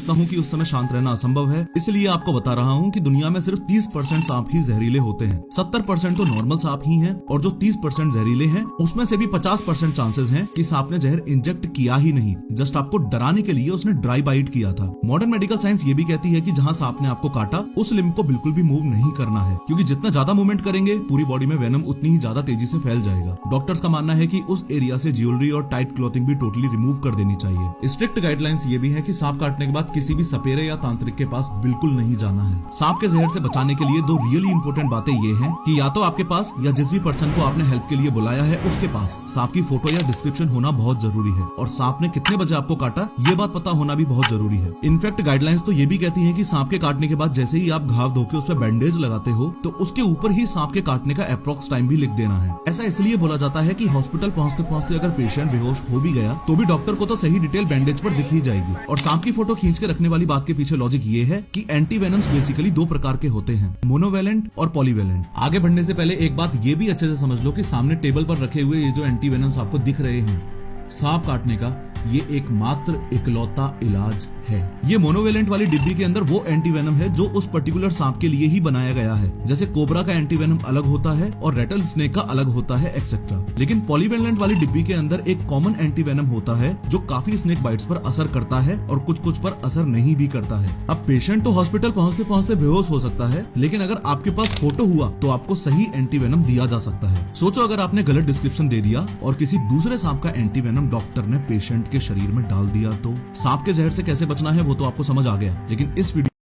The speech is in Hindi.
सकता हूँ कि उस समय शांत रहना असंभव है, इसलिए आपको बता रहा हूँ कि दुनिया में सिर्फ 30% सांप ही जहरीले होते हैं। 70% तो नॉर्मल सांप ही हैं और जो 30% जहरीले हैं उसमें से भी 50% चांसेस हैं कि सांप ने जहर इंजेक्ट किया ही नहीं, जस्ट आपको डराने के लिए उसने ड्राई बाइट किया था। मॉडर्न मेडिकल साइंस ये भी कहती है कि जहाँ सांप ने आपको काटा उस लिम्ब को बिल्कुल भी मूव नहीं करना है, क्योंकि जितना ज्यादा मूवमेंट करेंगे पूरी बॉडी में वेनम उतनी ही ज्यादा तेजी से फैल जाएगा। डॉक्टर्स का मानना है कि उस एरिया से ज्वेलरी और टाइट क्लॉथिंग भी टोटली रिमूव कर देनी चाहिए। स्ट्रिक्ट गाइडलाइंस ये भी है कि सांप काटने के बाद किसी भी सपेरे या तांत्रिक के पास बिल्कुल नहीं जाना है। सांप के जहर से बचाने के लिए दो रियली इंपॉर्टेंट बातें ये हैं कि या तो आपके पास या जिस भी पर्सन को आपने हेल्प के लिए बुलाया है उसके पास सांप की फोटो या डिस्क्रिप्शन होना बहुत जरूरी है, और सांप ने कितने बजे आपको काटा ये बात पता होना भी बहुत जरूरी है। इनफैक्ट गाइडलाइंस तो ये भी कहती है कि सांप के काटने के बाद जैसे ही आप घाव धोके उस पर बैंडेज लगाते हो तो उसके ऊपर ही सांप के काटने का अप्रॉक्स टाइम भी लिख देना है। ऐसा इसलिए बोला जाता है कि हॉस्पिटल पहुंचते पहुंचते अगर पेशेंट बेहोश हो भी गया तो भी डॉक्टर को तो सही डिटेल बैंडेज पर दिख ही जाएगी। और सांप की फोटो खींच के रखने वाली बात के पीछे लॉजिक ये है कि एंटीवेनम्स बेसिकली दो प्रकार के होते हैं, मोनोवेलेंट और पॉलीवेलेंट। आगे बढ़ने से पहले एक बात ये भी अच्छे से समझ लो कि सामने टेबल पर रखे हुए ये जो एंटीवेनम्स आपको दिख रहे हैं, सांप काटने का ये एकमात्र इकलौता इलाज है। ये मोनोवेलेंट वाली डिब्बी के अंदर वो एंटीवेनम है जो उस पर्टिकुलर सांप के लिए ही बनाया गया है। जैसे कोबरा का एंटीवेनम अलग होता है और रेटल स्नेक का अलग होता है एक्सेट्रा। लेकिन पॉलीवेलेंट वाली डिब्बी के अंदर एक कॉमन एंटीवेनम होता है जो काफी स्नेक बाइट्स पर असर करता है और कुछ कुछ पर असर नहीं भी करता है। अब पेशेंट तो हॉस्पिटल पहुंचते पहुंचते बेहोश हो सकता है, लेकिन अगर आपके पास फोटो हुआ तो आपको सही एंटीवेनम दिया जा सकता है। सोचो अगर आपने गलत डिस्क्रिप्शन दे दिया और किसी दूसरे सांप का एंटीवेनम डॉक्टर ने पेशेंट के शरीर में डाल दिया तो। सांप के जहर से कैसे बचना है वो तो आपको समझ आ गया, लेकिन इस वीडियो